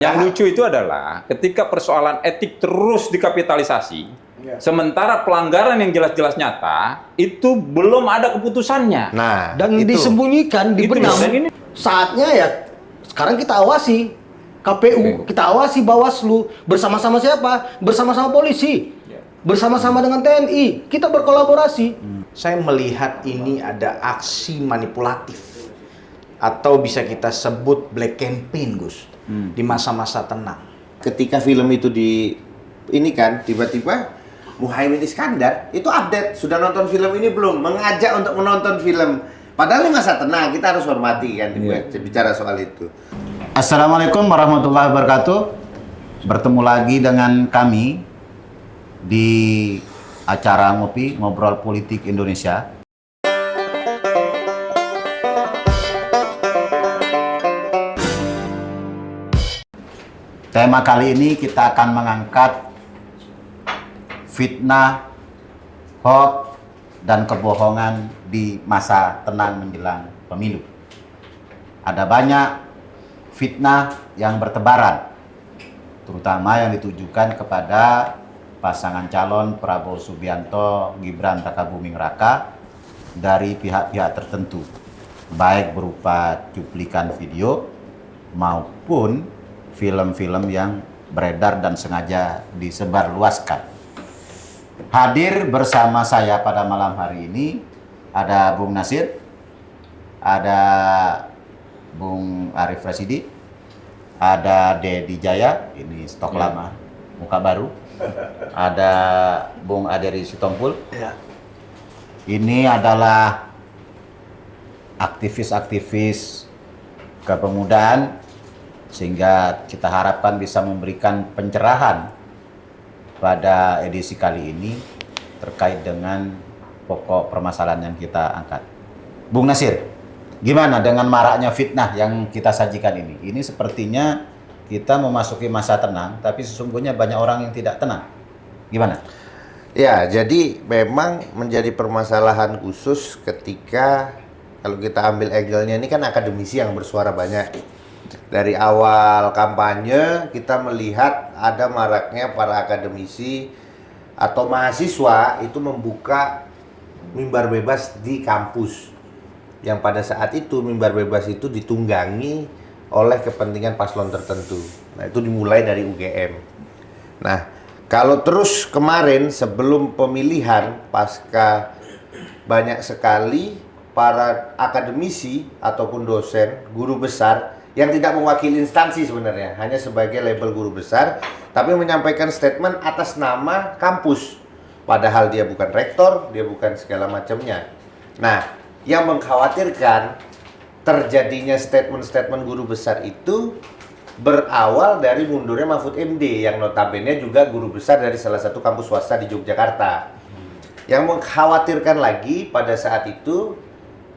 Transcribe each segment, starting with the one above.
Yang lucu itu adalah ketika persoalan etik terus dikapitalisasi, sementara pelanggaran yang jelas-jelas nyata itu belum ada keputusannya. Nah, dan itu. disemunyikan, dibenam. Ini Saatnya ya sekarang kita awasi KPU, kita awasi Bawaslu bersama-sama siapa? Bersama-sama polisi, bersama-sama dengan TNI. Kita berkolaborasi. Saya melihat ini ada aksi manipulatif atau bisa kita sebut black campaign, Gus, di masa-masa tenang. Ketika film itu ini kan tiba-tiba Muhaimin Iskandar itu update, sudah nonton film ini belum? Mengajak untuk menonton film. Padahal ini masa tenang, kita harus hormati kan, bicara soal itu. Assalamualaikum warahmatullahi wabarakatuh. Bertemu lagi dengan kami di acara Ngobrol Politik Indonesia. Tema kali ini kita akan mengangkat fitnah, hoax, dan kebohongan di masa tenang menjelang pemilu. Ada banyak fitnah yang bertebaran, terutama yang ditujukan kepada pasangan calon Prabowo Subianto, Gibran Rakabuming Raka dari pihak-pihak tertentu, baik berupa cuplikan video maupun film-film yang beredar dan sengaja disebarluaskan. Hadir bersama saya pada malam hari ini ada Bung Nasir, ada Bung Arief Rasidi, ada Dedi Jaya, ini stok lama, muka baru, ada Bung Aderi Sitompul. Ini adalah aktivis-aktivis kepemudaan, sehingga kita harapkan bisa memberikan pencerahan pada edisi kali ini terkait dengan pokok permasalahan yang kita angkat. Bung Nasir, gimana dengan maraknya fitnah yang kita sajikan ini? Ini sepertinya kita memasuki masa tenang, tapi sesungguhnya banyak orang yang tidak tenang. Gimana? Ya, jadi memang menjadi permasalahan khusus ketika kalau kita ambil angle-nya ini kan akademisi yang bersuara banyak. Dari awal kampanye kita melihat ada maraknya para akademisi atau mahasiswa itu membuka mimbar bebas di kampus. Yang pada saat itu mimbar bebas itu ditunggangi oleh kepentingan paslon tertentu. Nah, itu dimulai dari UGM. Nah, kalau terus kemarin sebelum pemilihan pasca banyak sekali para akademisi ataupun dosen, guru besar yang tidak mewakili instansi sebenarnya, hanya sebagai label guru besar, tapi menyampaikan statement atas nama kampus. Padahal dia bukan rektor, dia bukan segala macamnya. Nah, yang mengkhawatirkan terjadinya statement-statement guru besar itu berawal dari mundurnya Mahfud MD yang notabene juga guru besar dari salah satu kampus swasta di Yogyakarta. Yang mengkhawatirkan lagi pada saat itu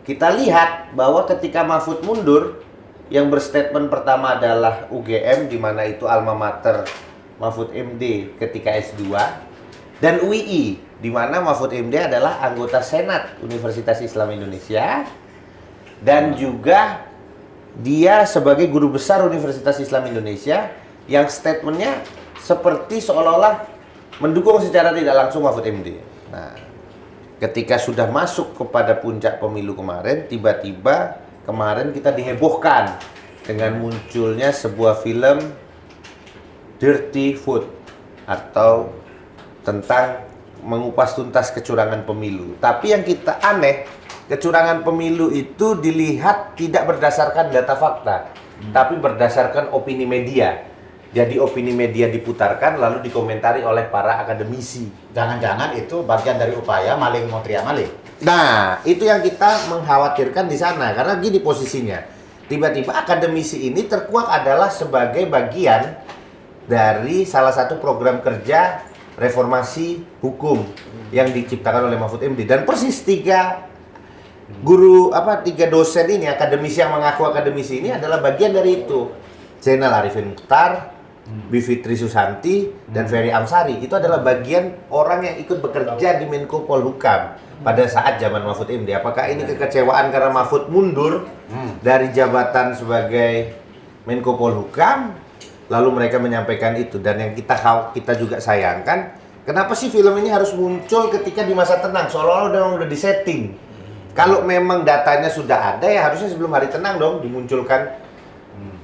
kita lihat bahwa ketika Mahfud mundur, yang berstatement pertama adalah UGM, di mana itu alma mater Mahfud MD ketika S2, dan UII, di mana Mahfud MD adalah anggota Senat Universitas Islam Indonesia, dan juga dia sebagai guru besar Universitas Islam Indonesia yang statementnya seperti seolah-olah mendukung secara tidak langsung Mahfud MD. Nah, ketika sudah masuk kepada puncak pemilu kemarin, tiba-tiba kemarin kita dihebohkan dengan munculnya sebuah film Dirty Food atau tentang mengupas tuntas kecurangan pemilu. Tapi yang kita aneh, kecurangan pemilu itu dilihat tidak berdasarkan data fakta, tapi berdasarkan opini media. Jadi opini media diputarkan lalu dikomentari oleh para akademisi. Jangan-jangan itu bagian dari upaya maling mau teriak maling. Nah, itu yang kita mengkhawatirkan di sana, karena gini posisinya. Tiba-tiba akademisi ini terkuak adalah sebagai bagian dari salah satu program kerja reformasi hukum yang diciptakan oleh Mahfud MD, dan persis tiga dosen ini, akademisi yang mengaku akademisi ini adalah bagian dari itu. Zainal Arifin Muchtar, Bivitri Susanti, dan Ferry Amsari itu adalah bagian orang yang ikut bekerja di Menko Polhukam pada saat zaman Mahfud MD. Apakah ini kekecewaan karena Mahfud mundur dari jabatan sebagai Menko Polhukam, lalu mereka menyampaikan itu, dan yang kita juga sayangkan, kenapa sih film ini harus muncul ketika di masa tenang, seolah-olah udah disetting. Kalau memang datanya sudah ada, ya harusnya sebelum hari tenang dong dimunculkan.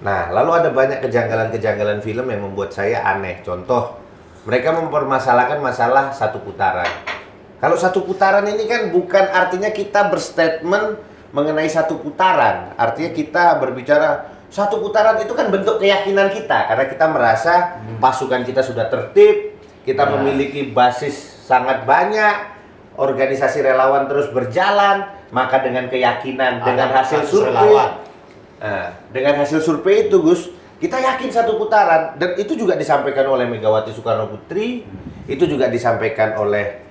Nah, lalu ada banyak kejanggalan-kejanggalan film yang membuat saya aneh. Contoh, mereka mempermasalahkan masalah satu putaran. Kalau satu putaran ini kan bukan artinya kita berstatement mengenai satu putaran. Artinya kita berbicara satu putaran itu kan bentuk keyakinan kita, karena kita merasa pasukan kita sudah tertib, kita memiliki basis sangat banyak, organisasi relawan terus berjalan, maka dengan keyakinan, dengan hasil survei, dengan hasil survei itu Gus, kita yakin satu putaran. Dan itu juga disampaikan oleh Megawati Soekarno Putri, itu juga disampaikan oleh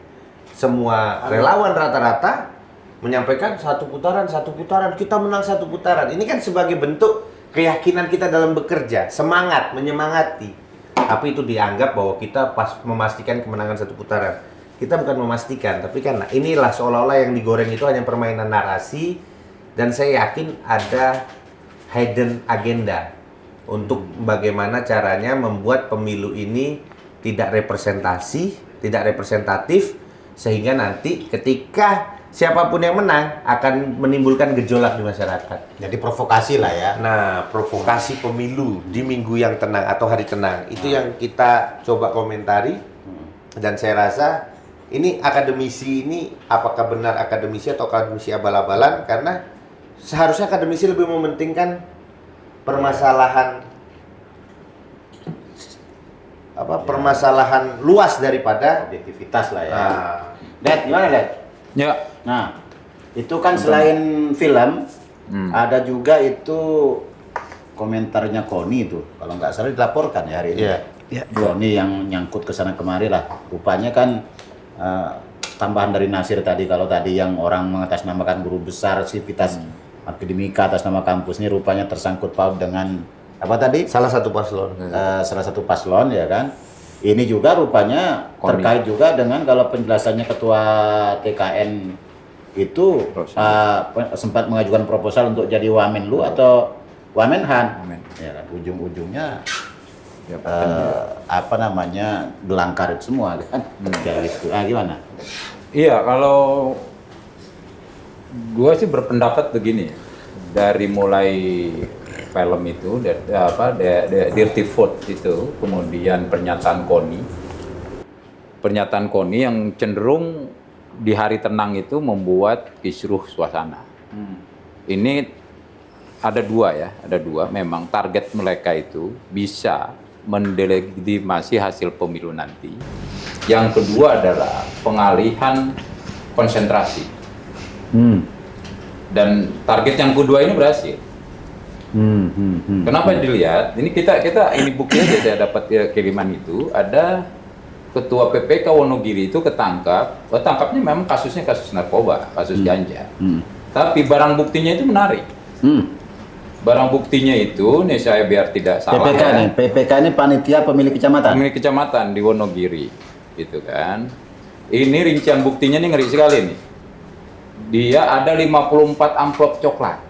semua relawan rata-rata, menyampaikan satu putaran, kita menang satu putaran. Ini kan sebagai bentuk keyakinan kita dalam bekerja, semangat, menyemangati. Tapi itu dianggap bahwa kita pas memastikan kemenangan satu putaran. Kita bukan memastikan, tapi kan inilah seolah-olah yang digoreng itu hanya permainan narasi, dan saya yakin ada hidden agenda untuk bagaimana caranya membuat pemilu ini tidak representatif, sehingga nanti ketika siapapun yang menang akan menimbulkan gejolak di masyarakat. Jadi provokasi lah ya. Nah, provokasi pemilu di minggu yang tenang atau hari tenang itu yang kita coba komentari. Dan saya rasa ini akademisi ini apakah benar akademisi atau akademisi abal-abalan, karena seharusnya akademisi lebih mementingkan permasalahan permasalahan luas daripada Objektivitas lah ya. Nah, Dad, gimana Dad? Ya. Nah, itu kan selain film, ada juga itu komentarnya Koni itu, kalau nggak salah dilaporkan ya hari ini. Iya. Koni yang nyangkut ke sana kemari lah. Rupanya kan tambahan dari Nasir tadi, kalau tadi yang orang mengatasnamakan guru besar Sivitas Akademika atas nama kampus ini rupanya tersangkut paut dengan apa tadi? salah satu paslon. Salah satu paslon ya kan. Ini juga rupanya terkait juga dengan kalau penjelasannya ketua TKN itu sempat mengajukan proposal untuk jadi Wamenlu atau Wamenhan. Ya kan, ujung-ujungnya apa namanya gelangkarit semua kan. Gitu. Gimana? Iya, kalau gue sih berpendapat begini, dari mulai film itu, Dirty Vote itu, kemudian pernyataan Koni yang cenderung di hari tenang itu membuat kisruh suasana. Ini ada dua, memang target mereka itu bisa mendelegitimasi hasil pemilu nanti. Yang kedua adalah pengalihan konsentrasi. Dan target yang kedua ini berhasil. Kenapa dilihat? Ini kita ini bukti aja saya dapat kiriman itu, ada ketua PPK Wonogiri itu tangkapnya memang kasusnya kasus narkoba, kasus ganja. Tapi barang buktinya itu menarik. Barang buktinya itu, nih saya biar tidak salah. PPK ini panitia pemilik kecamatan. Pemilik kecamatan di Wonogiri, gitu kan. Ini rincian buktinya nih ngeri sekali nih. Dia ada 54 amplop coklat.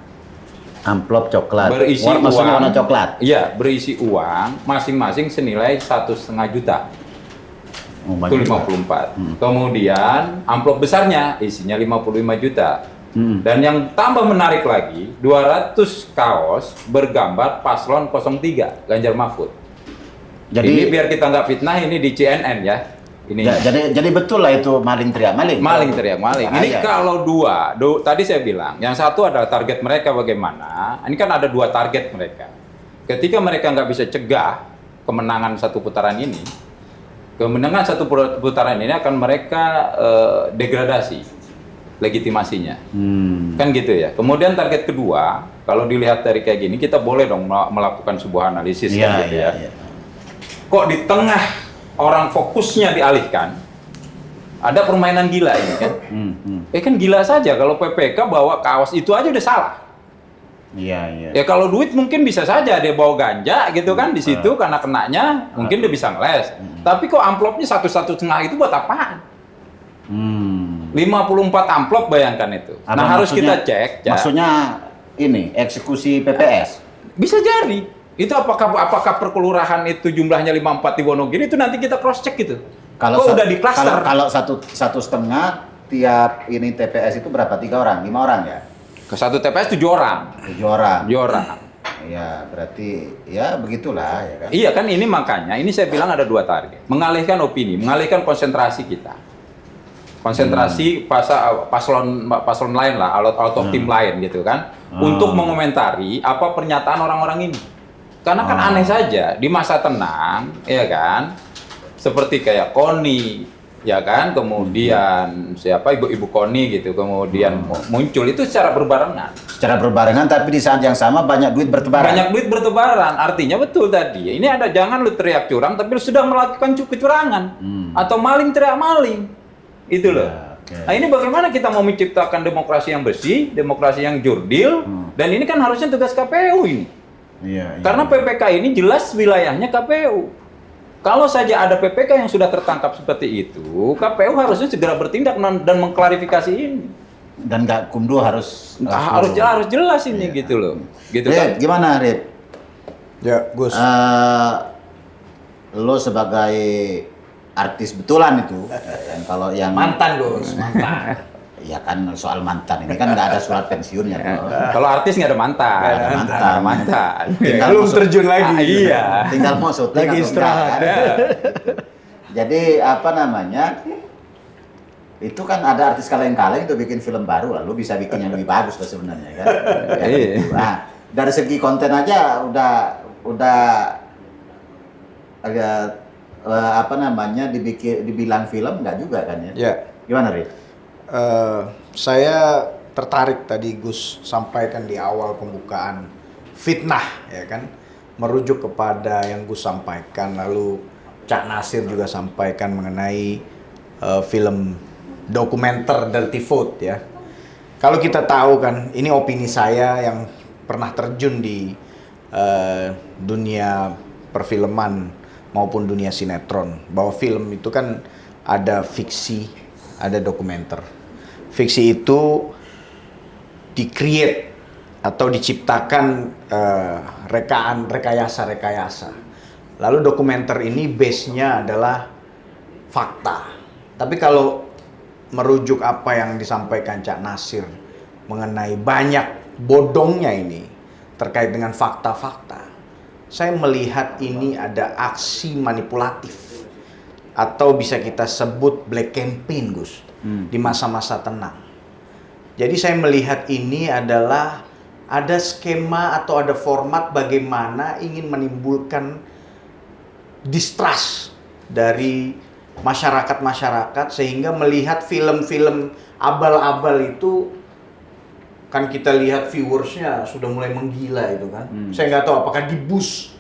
Amplop coklat. Berisi maksudnya uang. warna coklat. Iya, berisi uang masing-masing senilai 1,5 juta. Itu 54. Kemudian amplop besarnya isinya 55 juta. Dan yang tambah menarik lagi, 200 kaos bergambar paslon 03 Ganjar Mahfud. Ini biar kita nggak fitnah, ini di CNN ya. Ini. Jadi betul lah itu maling teriak maling. Maling teriak maling. Ini kalau tadi saya bilang, yang satu adalah target mereka bagaimana. Ini kan ada dua target mereka. Ketika mereka nggak bisa cegah kemenangan satu putaran ini, akan mereka degradasi legitimasinya. Kan gitu ya. Kemudian target kedua, kalau dilihat dari kayak gini, kita boleh dong melakukan sebuah analisis kan gitu ya. Kok di tengah orang fokusnya dialihkan, ada permainan gila ini kan? Kan gila saja kalau PPK bawa kaos itu aja udah salah. Iya. Ya kalau duit mungkin bisa saja dia bawa ganja gitu kan di situ karena kenanya mungkin dia bisa ngeles. Tapi kok amplopnya 1,5 itu buat apaan? 54 amplop bayangkan itu. Nah harus kita cek. Maksudnya ini eksekusi PPS. Bisa jadi. Itu apakah perkelurahan itu jumlahnya 54 di Wonogiri, itu nanti kita cross check gitu. Kalau Kok udah di cluster? Kalau satu setengah tiap ini TPS itu berapa? 3 orang, 5 orang ya? Ke satu TPS 7 orang. 7 orang. 7 orang. Ya berarti ya begitulah ya kan. Iya kan, ini makanya ini saya bilang ada 2 target. Mengalihkan opini, mengalihkan konsentrasi kita. Konsentrasi paslon lain lah, atau tim lain gitu kan. Untuk mengomentari apa pernyataan orang-orang ini. Karena kan aneh saja di masa tenang, ya kan? Seperti kayak Koni, ya kan? Kemudian siapa ibu Koni gitu, kemudian muncul itu secara berbarengan. Secara berbarengan tapi di saat yang sama banyak duit bertebaran. Banyak duit bertebaran, artinya betul tadi. Ini ada, jangan lu teriak curang, tapi lu sudah melakukan kecurangan. Atau maling teriak maling. Itu loh. okay. Nah ini bagaimana kita mau menciptakan demokrasi yang bersih, demokrasi yang jurdil, dan ini kan harusnya tugas KPU ini. Iya, Karena PPK ini jelas wilayahnya KPU. Kalau saja ada PPK yang sudah tertangkap seperti itu, KPU harusnya segera bertindak dan mengklarifikasi ini. Dan Gakumdu harus Harus jelas ini gitu loh. Gitu kan? Gimana, Rip? Ya, Gus. Lo sebagai artis betulan itu, kalau yang Mantan, Gus, mantan. ya kan soal mantan ini kan nggak ada surat pensiunnya. Kalau artis nggak ada mantan. Nggak ada mantan. Nggak ada mantan. Tinggal Belum masuk- terjun lagi. Iya. Tinggal mau syuting Lagi atau istirahat. enggak, kan? Jadi apa namanya? Itu kan ada artis kaleng-kaleng itu bikin film baru, lalu bisa bikin yang lebih bagus lah sebenarnya kan. Ya, Iya. gitu. Nah, dari segi konten aja udah agak apa namanya dibilang film nggak juga kan ya? Ya. Gimana, Rit? Saya tertarik tadi Gus sampaikan di awal pembukaan fitnah, ya kan, merujuk kepada yang Gus sampaikan, lalu Cak Nasir juga sampaikan mengenai film dokumenter Dirty Vote ya. Kalau kita tahu kan, ini opini saya yang pernah terjun di dunia perfilman maupun dunia sinetron, bahwa film itu kan ada fiksi, ada dokumenter. Fiksi itu di-create atau diciptakan rekayasa. Lalu dokumenter ini base-nya adalah fakta. Tapi kalau merujuk apa yang disampaikan Cak Nasir mengenai banyak bodongnya ini terkait dengan fakta-fakta, saya melihat ini ada aksi manipulatif atau bisa kita sebut black campaign, Gus, di masa-masa tenang. Jadi saya melihat ini adalah ada skema atau ada format bagaimana ingin menimbulkan distrust dari masyarakat sehingga melihat film-film abal-abal itu kan kita lihat viewersnya sudah mulai menggila itu kan. Saya nggak tahu apakah di-boost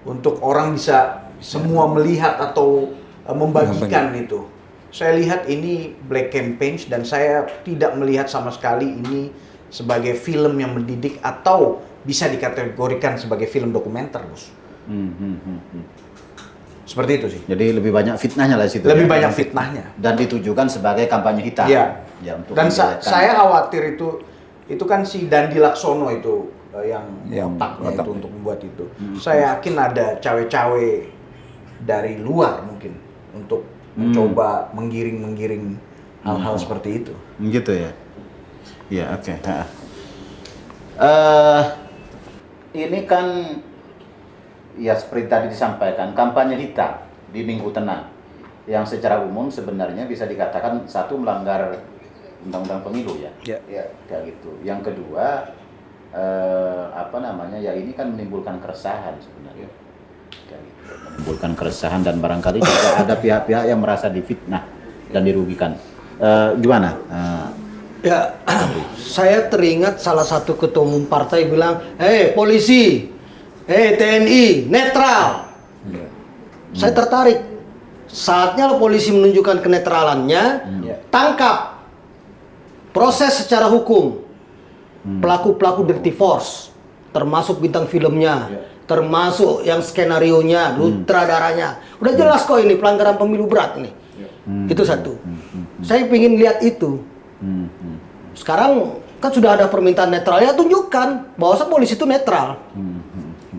untuk orang bisa semua melihat atau membagikan itu. Saya lihat ini black campaign dan saya tidak melihat sama sekali ini sebagai film yang mendidik atau bisa dikategorikan sebagai film dokumenter, Gus. Seperti itu sih. Jadi lebih banyak fitnahnya lah situ. Lebih ya? banyak fitnahnya. Dan ditujukan sebagai kampanye hitam. Iya. Ya, untuk Dan menjelekkan. saya khawatir itu kan si Dandi Laksono itu yang otaknya itu untuk membuat itu. Saya yakin ada cawe-cawe dari luar mungkin untuk mencoba menggiring hal-hal seperti itu. Gitu ya. Iya, oke. Ini kan ya seperti tadi disampaikan, kampanye hitam di Minggu Tenang yang secara umum sebenarnya bisa dikatakan satu melanggar undang-undang pemilu ya. Ya. Kayak gitu. Yang kedua apa namanya? Ya ini kan menimbulkan keresahan sebenarnya. Kayak gitu. Menimbulkan keresahan dan barangkali juga ada pihak-pihak yang merasa difitnah dan dirugikan. Gimana? Ya, saya teringat salah satu ketua umum partai bilang, polisi, TNI, netral. Saya tertarik. Saatnya polisi menunjukkan kenetralannya, tangkap. Proses secara hukum. Pelaku-pelaku dirty force, termasuk bintang filmnya, termasuk yang skenarionya, sutradaranya. Udah jelas kok ini pelanggaran pemilu berat ini. Itu satu. Saya ingin lihat itu. Sekarang kan sudah ada permintaan netral, ya tunjukkan bahwa polisi itu netral.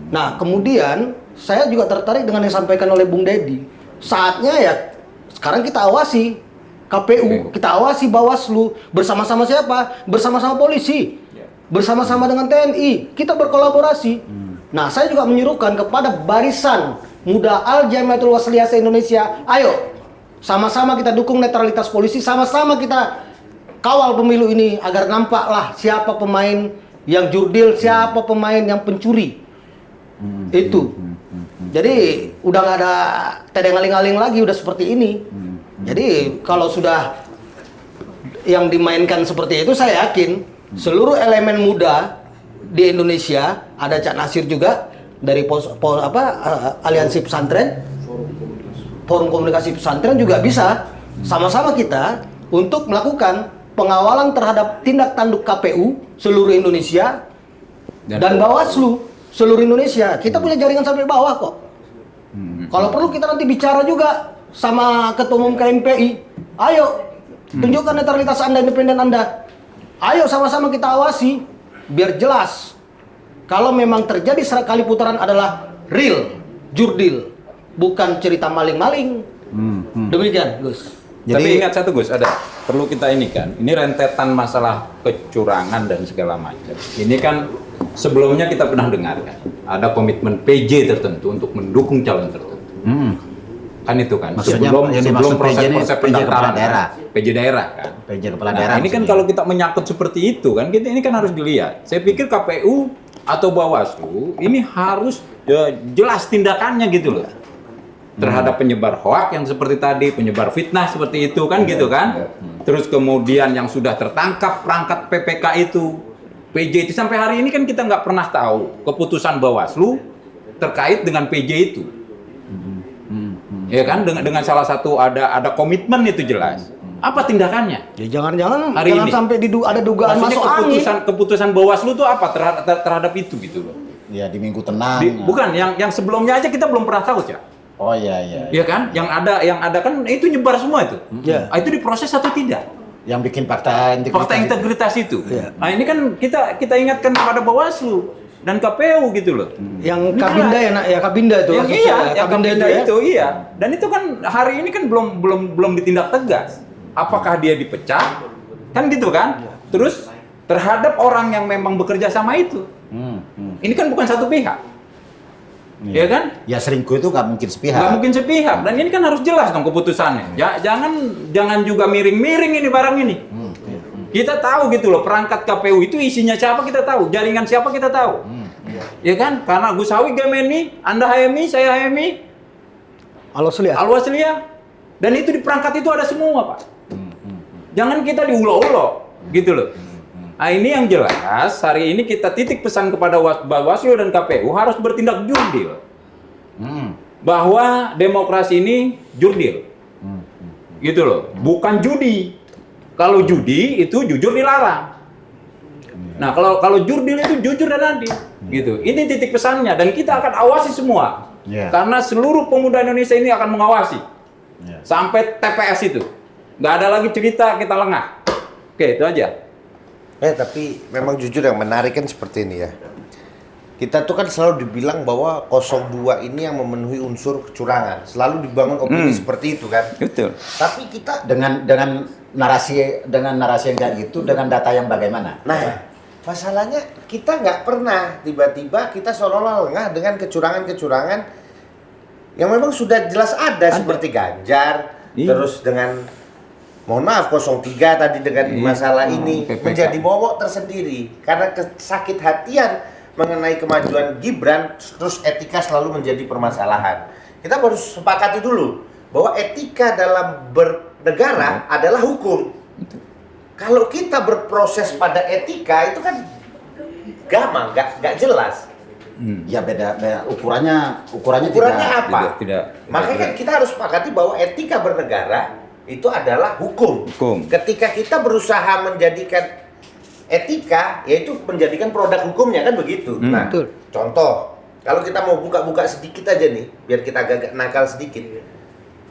Nah, kemudian saya juga tertarik dengan yang disampaikan oleh Bung Dedi. Saatnya ya sekarang kita awasi KPU, kita awasi Bawaslu bersama-sama siapa? Bersama-sama polisi, bersama-sama dengan TNI, kita berkolaborasi. Nah, saya juga menyuruhkan kepada Barisan Muda Al Jamiatul Wasliyah se-Indonesia, ayo sama-sama kita dukung netralitas polisi, sama-sama kita kawal pemilu ini agar nampaklah siapa pemain yang jurdil, siapa pemain yang pencuri. Itu. Jadi udah nggak ada tedeng aling-aling lagi, udah seperti ini. Jadi kalau sudah yang dimainkan seperti itu, saya yakin seluruh elemen muda di Indonesia, ada Cak Nasir juga dari Aliansi Pesantren, Forum Komunikasi Pesantren juga bisa sama-sama kita untuk melakukan pengawalan terhadap tindak tanduk KPU seluruh Indonesia dan Bawaslu seluruh Indonesia. Kita punya jaringan sampai bawah kok. Kalau perlu kita nanti bicara juga sama Ketua Umum KMPI. Ayo, tunjukkan netralitas Anda, independen Anda. Ayo sama-sama kita awasi biar jelas. Kalau memang terjadi kali putaran adalah real, jurdil, bukan cerita maling-maling. Demikian, Gus. Tapi ingat satu Gus, perlu kita ini kan, ini rentetan masalah kecurangan dan segala macam. Ini kan sebelumnya kita pernah dengar kan, ada komitmen PJ tertentu untuk mendukung calon tertentu. Kan itu kan, Maksudnya sebelum proses-proses PJ kepala pendaftaran daerah. PJ daerah kan. PJ kepala daerah. Ini kan kalau kita menyangkut seperti itu kan, ini kan harus dilihat. Saya pikir KPU atau Bawaslu ini harus jelas tindakannya gitu loh. Terhadap penyebar hoak yang seperti tadi, penyebar fitnah seperti itu kan gitu kan. Terus kemudian yang sudah tertangkap perangkat PPK itu, PJ itu sampai hari ini kan kita nggak pernah tahu keputusan Bawaslu terkait dengan PJ itu. Ya kan, dengan salah satu ada komitmen itu jelas. Apa tindakannya? Ya jangan Hari ini. sampai ada dugaan Maksudnya masuk angin. keputusan Bawaslu itu apa terhadap itu gitu loh. Ya di Minggu Tenang. Bukan yang sebelumnya aja kita belum pernah tahu, Cak. Oh iya. Iya kan? Yang ada kan itu nyebar semua itu. Iya. Itu diproses atau tidak? Yang bikin fakta Integritas itu. Iya. Nah, ini kan kita ingatkan kepada Bawaslu dan KPU gitu loh. Yang Kabinda ya, Nak, ya Kabinda itu. Yang kasusnya, iya, yang Kabinda ya. itu iya. Dan itu kan hari ini kan belum ditindak tegas. Apakah dia dipecat? Kan gitu kan? Terus terhadap orang yang memang bekerja sama itu. Ini kan bukan satu pihak. Ya kan? Ya selingkuh itu nggak mungkin sepihak. Nggak mungkin sepihak, dan ini kan harus jelas dong keputusannya. Jangan juga miring-miring ini barang ini. Kita tahu gitu loh, perangkat KPU itu isinya siapa kita tahu, jaringan siapa kita tahu. Ya kan? Karena Gus Hawi Gemeni, Anda HMI, saya HMI, Al-Wasliyah. Dan itu di perangkat itu ada semua, Pak. Jangan kita diulo-ulo, gitu loh. Nah, ini yang jelas, hari ini kita titik pesan kepada Bawaslu dan KPU harus bertindak jurdil. Bahwa demokrasi ini jurdil. Gitu loh, bukan judi. Kalau judi itu jujur dilarang. Nah, kalau jurdil itu jujur dan adil. Gitu. Ini titik pesannya dan kita akan awasi semua. Karena seluruh pemuda Indonesia ini akan mengawasi. Sampai TPS itu. Nggak ada lagi cerita kita lengah. Oke, itu aja. Tapi memang jujur yang menarik kan seperti ini ya. Kita tuh kan selalu dibilang bahwa 02 ini yang memenuhi unsur kecurangan. Selalu dibangun opini seperti itu kan. Betul. Tapi kita dengan narasi yang kayak gitu, dengan data yang bagaimana? Nah, masalahnya kita nggak pernah tiba-tiba kita seolah-olah lengah dengan kecurangan-kecurangan yang memang sudah jelas ada. Seperti Ganjar, terus dengan mohon maaf 03 tadi dengan masalah ini PPK. menjadi momok tersendiri karena kesakit hatian mengenai kemajuan Gibran, terus etika selalu menjadi permasalahan. Kita harus sepakati dulu bahwa etika dalam bernegara adalah hukum. Kalau kita berproses pada etika itu kan gamang, nggak jelas. Ya beda ukurannya Apa? Tidak. Makanya kan kita harus sepakati bahwa etika bernegara itu adalah hukum. Ketika kita berusaha menjadikan etika, yaitu menjadikan produk hukumnya kan begitu. Nah, Betul. contoh, kalau kita mau buka-buka sedikit aja nih, biar kita agak nakal sedikit.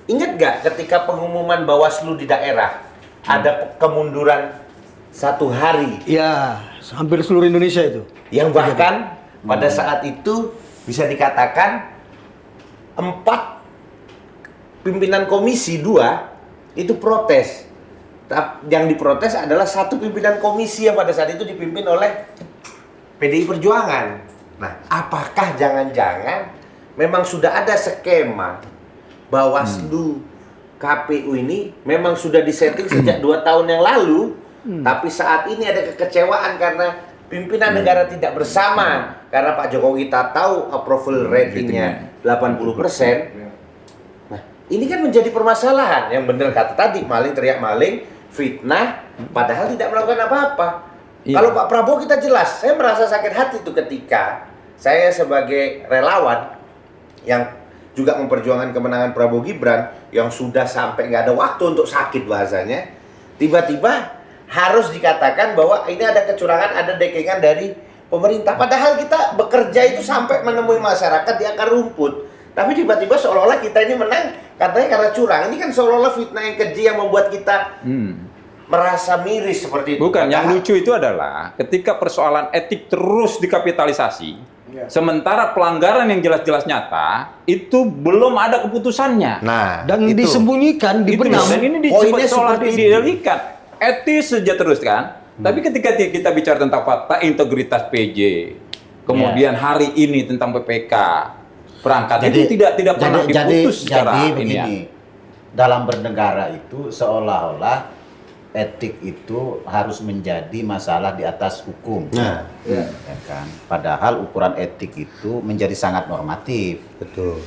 Ingat nggak ketika pengumuman Bawaslu di daerah ada kemunduran 1 hari? Ya, hampir seluruh Indonesia itu. Yang bahkan pada saat itu bisa dikatakan 4 pimpinan komisi 2 itu protes. Yang diprotes adalah 1 pimpinan komisi yang pada saat itu dipimpin oleh PDI Perjuangan. Nah, apakah jangan-jangan memang sudah ada skema Bawaslu KPU ini memang sudah disetting sejak 2 tahun yang lalu, tapi saat ini ada kekecewaan karena pimpinan negara tidak bersama, karena Pak Jokowi kita tahu approval ratingnya 80%. Nah, ini kan menjadi permasalahan. Yang benar kata tadi, maling teriak maling, fitnah, padahal tidak melakukan apa-apa. Kalau Pak Prabowo kita jelas, saya merasa sakit hati itu ketika saya sebagai relawan yang juga memperjuangkan kemenangan Prabowo Gibran yang sudah sampai nggak ada waktu untuk sakit bahasanya, tiba-tiba harus dikatakan bahwa ini ada kecurangan, ada dekengan dari pemerintah. Padahal kita bekerja itu sampai menemui masyarakat di akar rumput. Tapi tiba-tiba seolah-olah kita ini menang katanya karena curang. Ini kan seolah-olah fitnah yang keji yang membuat kita merasa miris seperti itu. Bukan, yang lucu itu adalah ketika persoalan etik terus dikapitalisasi, sementara pelanggaran yang jelas-jelas nyata itu belum ada keputusannya. Nah, Dan itu. disembunyikan, dibenam. Dan ini Poinnya seolah seperti itu. didelikan. Etis saja terus kan. Tapi ketika kita bicara tentang fakta integritas PJ, kemudian hari ini tentang PPK, perangkat itu tidak pernah diputus secara jadi ini ya. begini, dalam bernegara itu seolah-olah etik itu harus menjadi masalah di atas hukum. Nah, ya kan? Padahal ukuran etik itu menjadi sangat normatif. betul.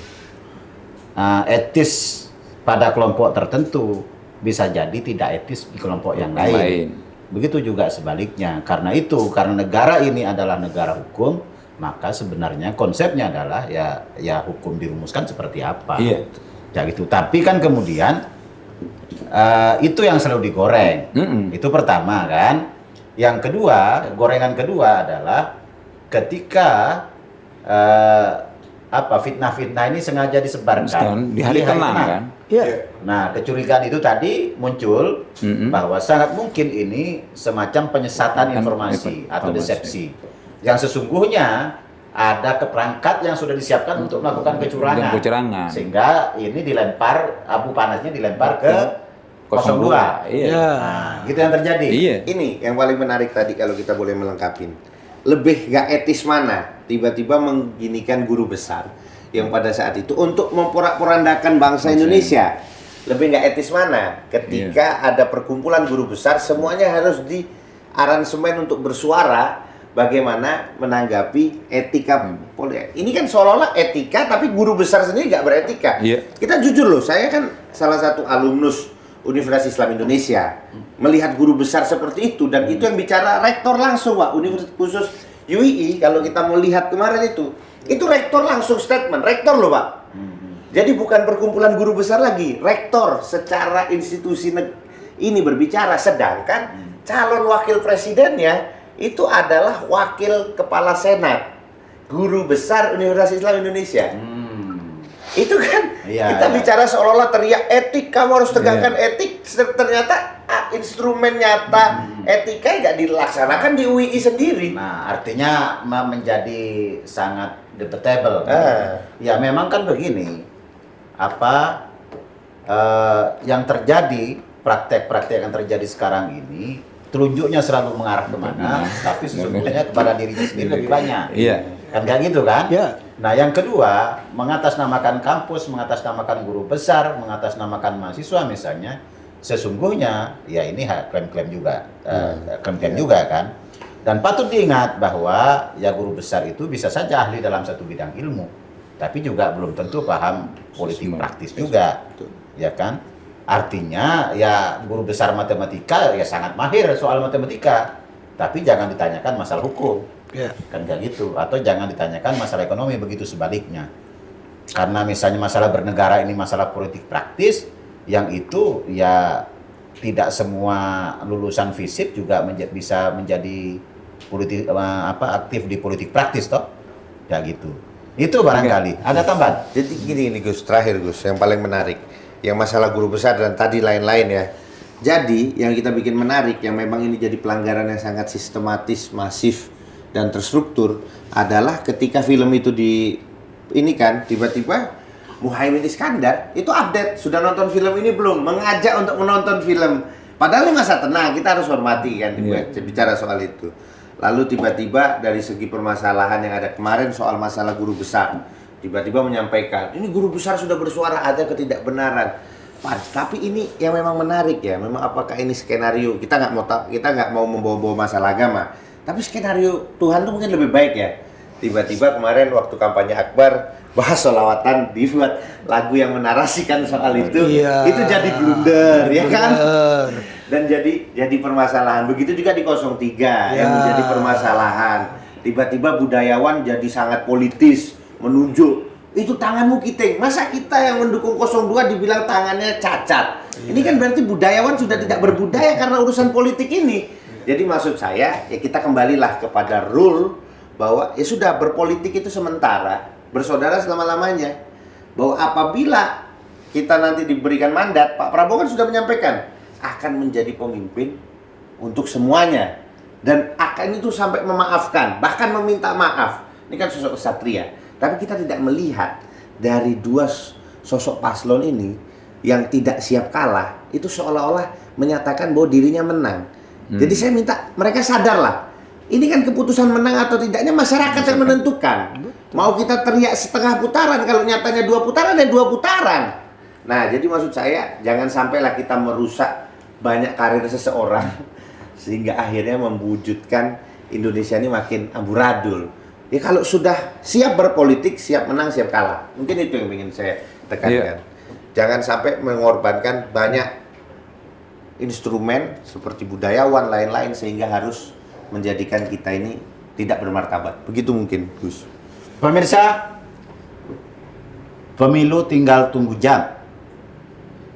Etis pada kelompok tertentu bisa jadi tidak etis di kelompok yang lain. Begitu juga sebaliknya. Karena itu, karena negara ini adalah negara hukum, maka sebenarnya konsepnya adalah ya hukum dirumuskan seperti apa. Iya. Ya gitu. Tapi kan kemudian itu yang selalu digoreng. Itu pertama kan. Yang kedua, gorengan kedua adalah ketika fitnah-fitnah ini sengaja disebarkan Di hari tenang kan. Iya. Nah, kecurigaan itu tadi muncul bahwa sangat mungkin ini semacam penyesatan informasi atau desepsi. Yang sesungguhnya ada keperangkat yang sudah disiapkan untuk melakukan kecurangan. Sehingga ini dilempar, abu panasnya dilempar ke 02. Iya. Nah, gitu yang terjadi. Iya. Ini yang paling menarik tadi kalau kita boleh melengkapin. Lebih gak etis mana tiba-tiba mengginikan guru besar yang pada saat itu untuk memporak-porandakan bangsa Indonesia. Lebih gak etis mana ketika ada perkumpulan guru besar semuanya harus di aransemen untuk bersuara bagaimana menanggapi etika politik. Ini kan seolah-olah etika tapi guru besar sendiri gak beretika. Kita jujur loh, saya kan salah satu alumnus Universitas Islam Indonesia. Melihat guru besar seperti itu dan itu yang bicara rektor langsung, Pak. Universitas khusus UII kalau kita melihat kemarin itu rektor langsung statement, rektor loh, Pak. Jadi bukan perkumpulan guru besar lagi, rektor secara institusi ini berbicara, sedangkan calon wakil presidennya itu adalah wakil kepala senat, guru besar Universitas Islam Indonesia. Itu kan kita bicara seolah-olah teriak etik, kamu harus tegakkan etik, ternyata instrumen nyata etika nggak dilaksanakan di UII sendiri. Nah, artinya menjadi sangat debatable. Ya memang kan begini, yang terjadi, praktek-praktek yang terjadi sekarang ini, telunjuknya selalu mengarah kemana, tapi sesungguhnya kepada dirinya sendiri lebih banyak. Kan kayak gitu kan? Nah, yang kedua, mengatasnamakan kampus, mengatasnamakan guru besar, mengatasnamakan mahasiswa misalnya, sesungguhnya ya ini klaim-klaim juga, klaim-klaim juga kan. Dan patut diingat bahwa ya guru besar itu bisa saja ahli dalam satu bidang ilmu, tapi juga belum tentu paham politik praktis juga, ya kan? Artinya ya guru besar matematika ya sangat mahir soal matematika, tapi jangan ditanyakan masalah hukum. Kan kayak gitu, atau jangan ditanyakan masalah ekonomi, begitu sebaliknya. Karena misalnya masalah bernegara ini masalah politik praktis, yang itu ya tidak semua lulusan FISIP juga bisa menjadi politik aktif di politik praktis toh. Ya gitu. Itu barangkali. Ada tambahan? Jadi gini Gus, terakhir Gus, yang paling menarik, yang masalah guru besar dan tadi lain-lain ya. Jadi yang kita bikin menarik, yang memang ini jadi pelanggaran yang sangat sistematis, masif dan terstruktur adalah ketika film itu ini kan tiba-tiba Muhaimin Iskandar itu update, sudah nonton film ini belum? Mengajak untuk menonton film. Padahal ini masa tenang, kita harus hormati kan bicara soal itu. Lalu tiba-tiba dari segi permasalahan yang ada kemarin soal masalah guru besar, tiba-tiba menyampaikan, ini guru besar sudah bersuara, ada ketidakbenaran. Tapi ini yang memang menarik ya, memang apakah ini skenario, kita nggak mau membawa-bawa masalah agama, tapi skenario Tuhan tuh mungkin lebih baik ya. Tiba-tiba kemarin waktu kampanye Akbar bahas sholawatan, dibuat lagu yang menarasikan soal itu, itu jadi blunder, ya kan? Dan jadi permasalahan. Begitu juga di 03 yang menjadi permasalahan. Tiba-tiba budayawan jadi sangat politis, menunjuk itu tanganmu Kiting. Masa kita yang mendukung 02 dibilang tangannya cacat? Ini kan berarti budayawan sudah tidak berbudaya karena urusan politik ini. Jadi maksud saya ya kita kembalilah kepada rule bahwa ya sudah, berpolitik itu sementara, bersaudara selama-lamanya. Bahwa apabila kita nanti diberikan mandat, Pak Prabowo kan sudah menyampaikan akan menjadi pemimpin untuk semuanya, dan akan itu sampai memaafkan, bahkan meminta maaf. Ini kan sosok kesatria. Tapi kita tidak melihat dari dua sosok paslon ini yang tidak siap kalah, itu seolah-olah menyatakan bahwa dirinya menang. Jadi saya minta mereka sadarlah. Ini kan keputusan menang atau tidaknya masyarakat yang menentukan. Mau kita teriak setengah putaran, kalau nyatanya 2 putaran ya 2 putaran. Nah, jadi maksud saya jangan sampailah kita merusak banyak karir seseorang sehingga akhirnya mewujudkan Indonesia ini makin amburadul. Ya kalau sudah siap berpolitik, siap menang, siap kalah. Mungkin itu yang ingin saya tekankan. Jangan sampai mengorbankan banyak instrumen seperti budayawan lain-lain sehingga harus menjadikan kita ini tidak bermartabat. Begitu mungkin, Gus. Pemirsa, pemilu tinggal tunggu jam.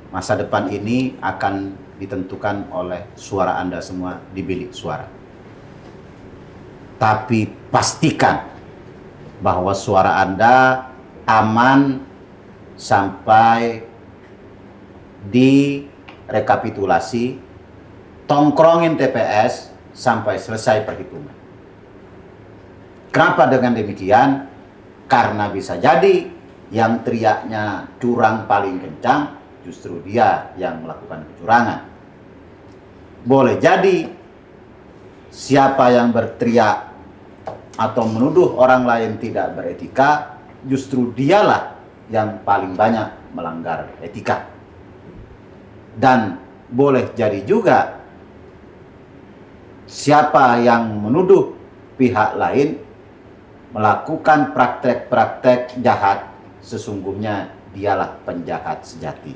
Masa depan ini akan ditentukan oleh suara Anda semua di bilik suara. Tapi pastikan bahwa suara Anda aman sampai di rekapitulasi, tongkrongin TPS sampai selesai perhitungan. Kenapa dengan demikian? Karena bisa jadi yang teriaknya curang paling kencang justru dia yang melakukan kecurangan. Boleh jadi siapa yang berteriak atau menuduh orang lain tidak beretika, justru dialah yang paling banyak melanggar etika. Dan boleh jadi juga siapa yang menuduh pihak lain melakukan praktek-praktek jahat, sesungguhnya dialah penjahat sejati.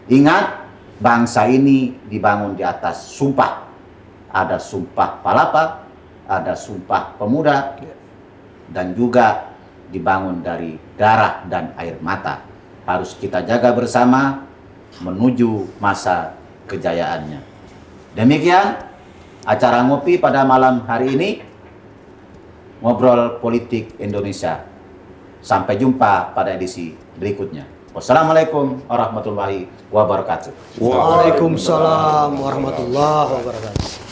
Ingat, bangsa ini dibangun di atas sumpah. Ada sumpah palapa, ada sumpah pemuda, dan juga dibangun dari darah dan air mata. Harus kita jaga bersama menuju masa kejayaannya. Demikian acara ngopi pada malam hari ini, ngobrol politik Indonesia. Sampai jumpa pada edisi berikutnya. Wassalamualaikum warahmatullahi wabarakatuh. Waalaikumsalam warahmatullahi wabarakatuh.